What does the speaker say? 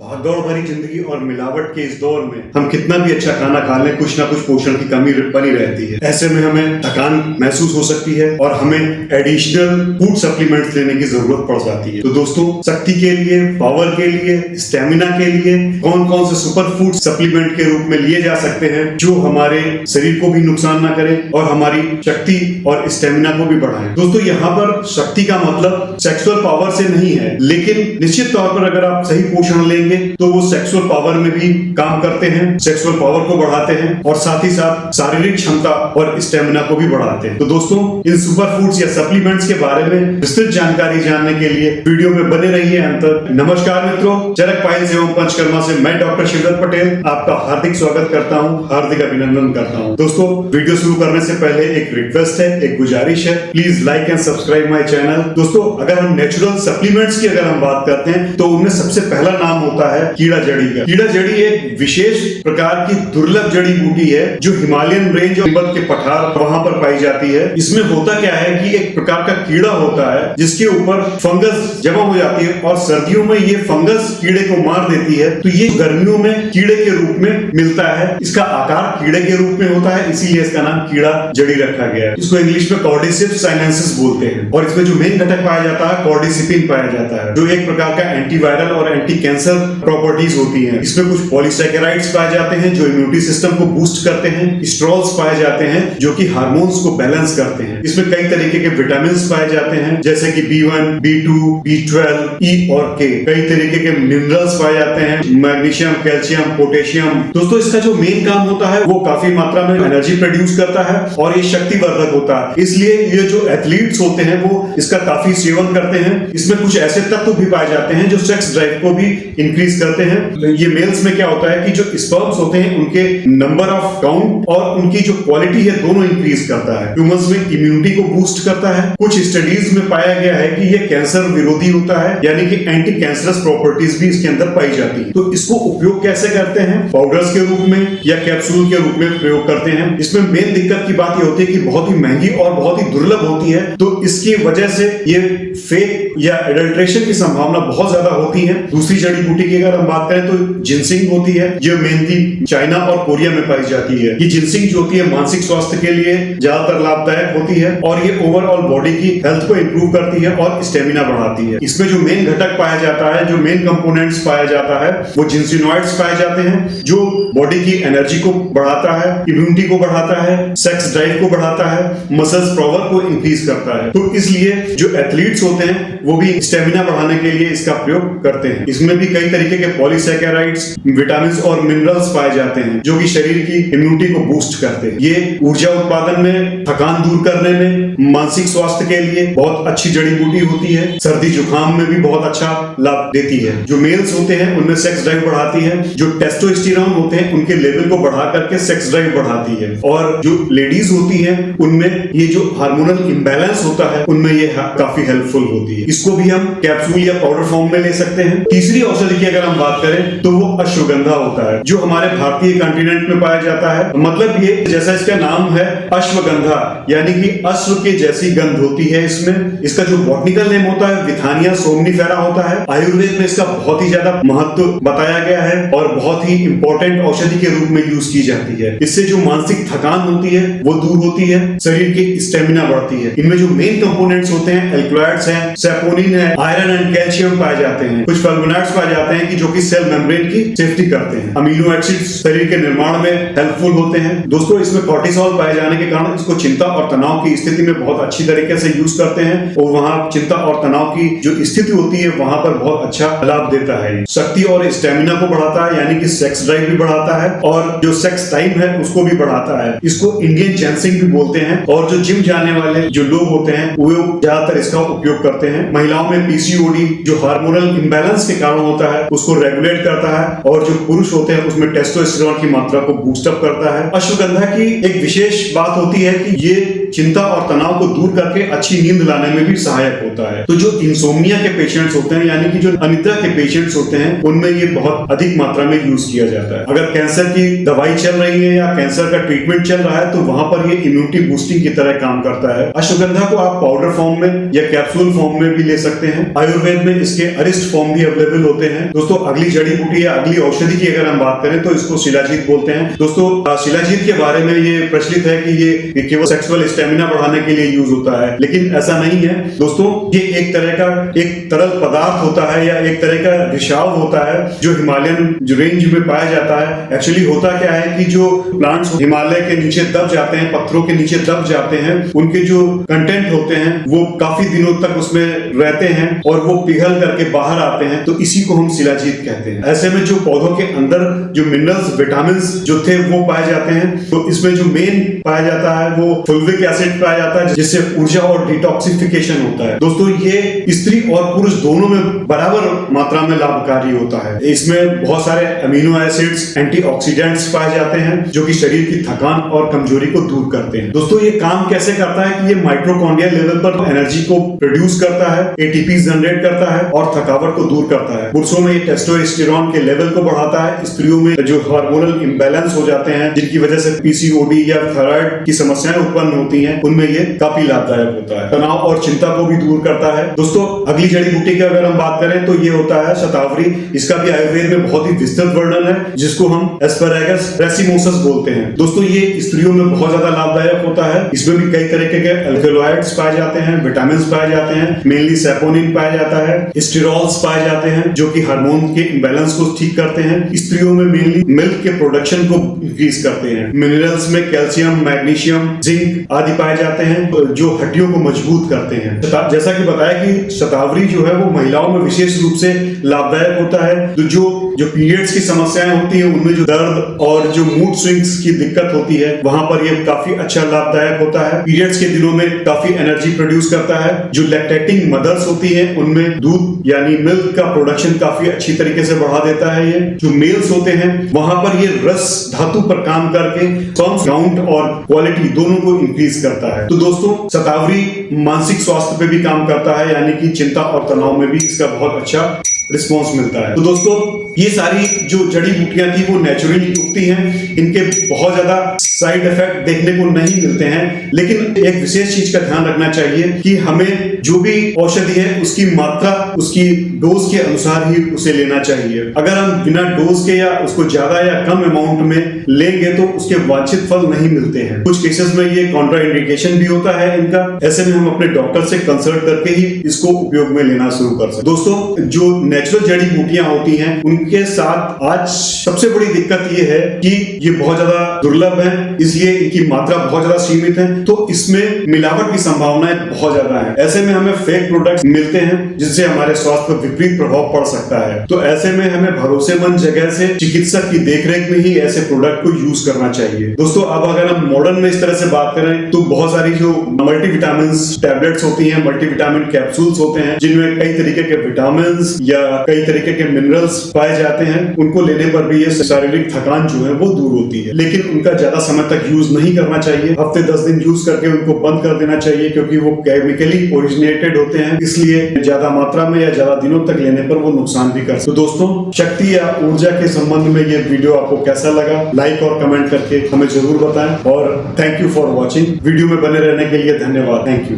भागदौड़ भरी जिंदगी और मिलावट के इस दौर में हम कितना भी अच्छा खाना खा लें, कुछ ना कुछ पोषण की कमी बनी रहती है। ऐसे में हमें थकान महसूस हो सकती है और हमें एडिशनल फूड सप्लीमेंट्स लेने की जरूरत पड़ जाती है। तो दोस्तों, शक्ति के लिए, पावर के लिए, स्टेमिना के लिए कौन कौन से सुपर फूड सप्लीमेंट के रूप में लिए जा सकते हैं जो हमारे शरीर को भी नुकसान ना करे और हमारी शक्ति और स्टेमिना को भी बढ़ाए। दोस्तों, यहाँ पर शक्ति का मतलब सेक्सुअल पावर से नहीं है, लेकिन निश्चित तौर पर अगर आप सही पोषण लेंगे तो वो सेक्सुअल पावर में भी काम करते हैं, सेक्सुअल पावर को बढ़ाते हैं और साथ ही साथ शारीरिक क्षमता और स्टेमिना को भी बढ़ाते हैं। तो दोस्तों, इन सुपर फूड्स या सप्लीमेंट्स के बारे में विस्तृत जानकारी जानने के लिए वीडियो में बने रहिए अंत तक। नमस्कार मित्रों, चरक पाइल्स एवं पंचकर्मा से मैं डॉक्टर शिवदत्त पटेल आपका हार्दिक स्वागत करता हूं, हार्दिक अभिनंदन करता हूं। दोस्तों, वीडियो शुरू करने से पहले एक रिक्वेस्ट है, एक गुजारिश है, please like and subscribe my channel. दोस्तों, अगर हम नेचुरल सप्लीमेंट्स की अगर हम बात करते हैं तो उनमें सबसे पहला नाम होता है कीड़ा जड़ी का। कीड़ा जड़ी एक विशेष प्रकार की दुर्लभ जड़ी बूटी है जो हिमालयन रेंज और तिब्बत के पठार वहां पर पाई जाती है। इसमें होता क्या है कि एक प्रकार का कीड़ा होता है जिसके ऊपर फंगस जमा हो जाती है और सर्दियों में ये फंगस कीड़े को मार देती है। तो ये गर्मियों में कीड़े के रूप में मिलता है। इसका आकार कीड़े के रूप में होता है, इसीलिए इसका नाम कीड़ा जड़ी रखा गया है। इसको इंग्लिश में कॉर्डिसिप्स साइनेंसिस बोलते हैं और इसमें जो मेन घटक पाया जाता है कॉर्डिसिपिन पाया जाता है, जो एक प्रकार का एंटीवायरल और एंटी कैंसर प्रॉपर्टीज होती हैं। इसमें कुछ पॉलीसैकेराइड्स पाए जाते हैं जो इम्यूनिटी सिस्टम को बूस्ट करते हैं, स्ट्रॉल्स पाए जाते हैं जो कि हार्मोन्स को बैलेंस करते हैं। इसमें कई तरीके के विटामिन पाए जाते हैं जैसे कि B1, B2, B12, E और K। कई तरीके के मिनरल्स पाए जाते हैं, मैग्नीशियम, कैल्शियम, पोटेशियम। दोस्तों, इसका जो मेन काम होता है वो काफी मात्रा में एनर्जी प्रोड्यूस करता है और ये शक्तिवर्धक होता है। इसलिए ये जो एथलीट्स होते हैं वो इसका काफी सेवन करते हैं। इसमें कुछ ऐसे तत्व भी पाए जाते हैं जो सेक्स ड्राइव को भी इंक्रीज करते हैं। ये मेल्स में क्या होता है कि जो स्पर्म्स होते हैं उनके नंबर ऑफ काउंट और उनकी जो क्वालिटी है दोनों इंक्रीज करता है। ह्यूमंस में इम्यूनिटी को बूस्ट करता है। कुछ स्टडीज में पाया गया है कि ये कैंसर विरोधी होता है, यानी कि एंटी कैंसरस प्रॉपर्टीज भी इसके अंदर पाई जाती है। तो इसको उपयोग कैसे करते हैं? पाउडर्स के रूप में या कैप्सूल के रूप में प्रयोग करते हैं। इसमें मेन दिक्कत की बात ये होती है कि बहुत ही महंगी और बहुत ही दुर्लभ होती है, तो इसकी वजह से ये फेक या एडल्ट्रेशन की संभावना बहुत ज्यादा होती है। दूसरी जड़ी बूटी की अगर हम बात करें तो जिनसिंग होती है, जो मेनली चाइना और कोरिया में पाई जाती है। ये जिनसिंग जो होती है मानसिक स्वास्थ्य के लिए ज्यादातर लाभदायक होती है और ये ओवरऑल बॉडी की हेल्थ को इंप्रूव करती है और स्टेमिना बढ़ाती है। इसमें जो मेन घटक पाया जाता है, जो मेन कंपोनेंट्स पाया जाता है, वो जिनसिनॉइड्स पाए जाते हैं जो बॉडी की एनर्जी को बढ़ाता है, इम्यूनिटी को बढ़ाता है, सेक्स ड्राइव को बढ़ाता है, मसल्स पावर को इंक्रीज करता है। तो इसलिए जो एथलीट्स होते हैं वो भी स्टेमिना बढ़ाने के लिए इसका प्रयोग करते हैं। इसमें भी कई तरीके के पॉलीसैकेराइड्स, विटामिन और मिनरल्स पाए जाते हैं जो कि शरीर की इम्यूनिटी को बूस्ट करते हैं। ये ऊर्जा उत्पादन में, थकान दूर करने में, मानसिक स्वास्थ्य के लिए बहुत अच्छी जड़ी बूटी होती है। सर्दी जुकाम में भी बहुत अच्छा लाभ देती है। जो मेल्स होते हैं उनमें सेक्स ड्राइव बढ़ाती है। जो टेस्टोस्टेरोन होते हैं उनके लेवल को बढ़ा करके सेक्स ड्राइव बढ़ाती है। और जो लेडीज होती हैं उनमें ये जो हार्मोनल इम्बैलेंस होता है उनमें ये काफी हेल्पफुल होती है। इसको भी हम कैप्सूल या पाउडर फॉर्म में ले सकते हैं। तीसरी औषधि की अगर हम बात करें तो वो अश्वगंधा होता है जो हमारे भारतीय कॉन्टिनेंट में पाया जाता है। मतलब ये जैसा इसका नाम है अश्वगंधा, यानी कि अश्व के जैसी गंध होती है इसमें। इसका जो बॉटनिकल नेम होता है विथानिया सोमनिफेरा होता है। आयुर्वेद में इसका बहुत ही ज्यादा महत्व बताया गया है और बहुत ही इंपॉर्टेंट औषधि के रूप में यूज की जाती है। इससे जो मानसिक थकान होती है वो दूर होती है, शरीर की स्टेमिना बढ़ती है। इनमें जो मेन कंपोनेंट्स होते हैं एल्कलॉइड्स हैं, सैपोनिन है, आयरन एंड कैल्शियम पाए जाते हैं। कुछ फ्लेवोनॉइड्स पाए जाते हैं कि जो कि सेल मेम्ब्रेन की सेफ्टी करते हैं। अमीनो एसिड्स शरीर के निर्माण में हेल्पफुल होते हैं। दोस्तों, इसमें कॉर्टिसोल पाए जाने के कारण इसको चिंता और तनाव की स्थिति में बहुत अच्छी तरीके से यूज करते हैं और वहां चिंता और तनाव की जो स्थिति होती है वहां पर बहुत अच्छा लाभ देता है। शक्ति और स्टेमिना को बढ़ाता है, यानी कि सेक्स ड्राइव भी बढ़ाता है और जो सेक्स टाइम है उसको भी बढ़ाता है। इसको इंडियन जैनसिंग भी बोलते हैं और जो जिम जाने वाले जो लोग होते हैं वो ज्यादातर इसका उपयोग करते हैं। महिलाओं में पीसीओडी जो हार्मोनल इम्बैलेंस के कारण होता है उसको रेगुलेट करता है और जो पुरुष होते हैं उसमें टेस्टोस्टेरोन की मात्रा को बूस्ट अप करता है। अश्वगंधा की एक विशेष बात होती है कि ये चिंता और तनाव को दूर करके अच्छी नींद लाने में भी सहायक होता है। तो जो इंसोम्निया के पेशेंट्स होते हैं, यानी कि जो अनिद्रा के पेशेंट्स होते हैं, उनमें ये बहुत अधिक मात्रा में यूज किया जाता है। अगर कैंसर की दवाई चल रही है या कैंसर का ट्रीटमेंट चल रहा है तो वहां पर ये इम्यूनिटी बूस्टिंग की तरह काम करता है। अश्वगंधा को आप पाउडर फॉर्म में या कैप्सूल फॉर्म में भी ले सकते हैं। आयुर्वेद में इसके अरिष्ट फॉर्म भी अवेलेबल होते हैं। दोस्तों, अगली जड़ी बूटी या अगली औषधि की अगर हम बात करें तो इसको शिलाजीत बोलते हैं। दोस्तों, शिलाजीत के बारे में ये प्रचलित है कि ये केवल सेक्सुअल स्टेमिना बढ़ाने के लिए यूज होता है, लेकिन ऐसा नहीं है दोस्तों। ये एक तरह का एक तरल पदार्थ होता है या एक तरह का रिसाव होता है जो हिमालयन रेंज में पाया जाता है। एक्चुअली होता क्या है कि जो प्लांट्स हिमालय के नीचे दब जाते हैं, पत्थरों के नीचे दब जाते हैं, उनके जो कंटेंट होते हैं वो काफी दिनों तक उसमें रहते हैं और वो पिघल करके बाहर आते हैं, तो इसी को हम शिलाजीत कहते हैं। ऐसे में जो पौधों के अंदर जो मिनरल्स, विटामिन जो थे वो पाए जाते हैं, तो इसमें जो मेन पाया जाता है वो फुल्विक एसिड पाया जाता है, जिससे ऊर्जा और डिटॉक्सिफिकेशन होता है। दोस्तों, ये स्त्री और पुरुष दोनों में बराबर मात्रा में लाभकारी होता है। इसमें बहुत सारे अमीनो एसिड्स, एंटीऑक्सीडेंट्स पाए जाते हैं जो कि शरीर की थकान और कमजोरी को दूर करते हैं। दोस्तों, ये काम कैसे करता है कि ये माइटोकॉन्ड्रिया लेवल पर एनर्जी को प्रोड्यूस करता है, एटीपी जनरेट करता है और थकावट को दूर करता है। पुरुषों में ये टेस्टोस्टेरोन के लेवल को बढ़ाता है। स्त्रियों में जो हार्मोनल इम्बैलेंस हो जाते हैं, जिनकी वजह से पीसीओडी या थायराइड की समस्याएं उत्पन्न होती हैं, उनमें ये काफी लाभदायक होता है। तनाव और चिंता को भी दूर करता है। दोस्तों, अगली जड़ी बूटी की अगर हम बात करें तो ये होता है शतावरी। इसका भी आयुर्वेद में बहुत ही विस्तृत वर्णन है, जिसको हम एस्पैरागस रेसिमोसस बोलते हैं। दोस्तों, ये स्त्रियों में बहुत ज्यादा लाभदायक होता है। इसमें भी कई तरीके के अल्कलॉइड्स पाए जाते हैं, विटामिन पाए जाते हैं, मेनली सैपोनिन पाया जाता है, स्टेरॉल्स पाए जाते हैं जो कि हार्मोन के इम्बैलेंस को ठीक करते हैं। स्त्रियों में मेनली मिल्क के प्रोडक्शन को इंक्रीज करते हैं। मिनरल्स में कैल्शियम, मैग्नीशियम, जिंक आदि पाए जाते हैं जो हड्डियों को मजबूत करते हैं। जैसा कि बताया कि शतावरी जो है वो महिलाओं में विशेष रूप से लाभदायक होता है। तो जो पीरियड्स की समस्याएं होती है, उनमें जो दर्द और जो मूड स्विंग्स की दिक्कत होती है, वहां पर ये काफी अच्छा लाभदायक होता है। पीरियड्स के दिनों में काफी एनर्जी प्रोड्यूस करता है। जो लैक्टेटिंग मदर्स होती हैं, उनमें दूध यानी मिल्क का प्रोडक्शन काफी अच्छी तरीके से बढ़ा देता है। ये जो मेल्स होते हैं, वहां पर ये रस धातु पर काम करके स्पर्म काउंट और क्वालिटी दोनों को इंक्रीज करता है। तो दोस्तों, शतावरी मानसिक स्वास्थ्य पे भी काम करता है, यानी कि चिंता और तनाव में भी इसका बहुत अच्छा रिस्पॉन्स मिलता है। तो दोस्तों, ये सारी जो जड़ी बूटियां थी वो नेचुरली उगती हैं। इनके बहुत ज्यादा साइड इफेक्ट देखने को नहीं मिलते हैं, लेकिन एक विशेष चीज का ध्यान रखना चाहिए कि हमें जो भी औषधि है उसकी मात्रा, उसकी डोज के अनुसार ही उसे लेना चाहिए। अगर हम बिना डोज के या उसको ज्यादा या कम अमाउंट में लेंगे तो उसके वांछित फल नहीं मिलते हैं। कुछ केसेस में ये कॉन्ट्राइंडिकेशन भी होता है इनका। ऐसे में हम अपने डॉक्टर से कंसल्ट करके ही इसको उपयोग में लेना शुरू कर सकते। दोस्तों, जो नेचुरल जड़ी बूटियां होती हैं, उनके साथ आज सबसे बड़ी दिक्कत ये है कि ये बहुत ज्यादा दुर्लभ है, इसलिए इनकी मात्रा बहुत ज्यादा सीमित है। तो इसमें मिलावट की संभावनाएं बहुत ज्यादा है। ऐसे में हमें फेक प्रोडक्ट मिलते हैं जिससे हमारे स्वास्थ्य पर विपरीत प्रभाव पड़ सकता है। तो ऐसे में हमें भरोसेमंद जगह से चिकित्सक की देखरेख में ही ऐसे प्रोडक्ट को यूज करना चाहिए। दोस्तों, अब अगर हम मॉडर्न में इस तरह से बात करें तो बहुत सारी जो मल्टीविटामिन टैबलेट्स होती हैं, मल्टीविटामिन कैप्सूल्स होते हैं, जिनमें कई तरीके के विटामिन या कई तरीके के मिनरल्स पाए जाते हैं। उनको लेने पर भी ये शारीरिक थकान जो है वो दूर होती है, लेकिन उनका ज्यादा समय तक यूज नहीं करना चाहिए। हफ्ते 10 दिन यूज करके उनको बंद कर देना चाहिए, क्योंकि वो केमिकली ओरिजिनेटेड होते हैं, इसलिए ज्यादा मात्रा में या ज्यादा दिनों तक लेने पर वो नुकसान भी कर सकते। तो दोस्तों, शक्ति या ऊर्जा के संबंध में ये वीडियो आपको कैसा लगा, लाइक और कमेंट करके हमें जरूर बताएं। और thank you for watching. Video में बने रहने के लिए धन्यवाद। Thank you.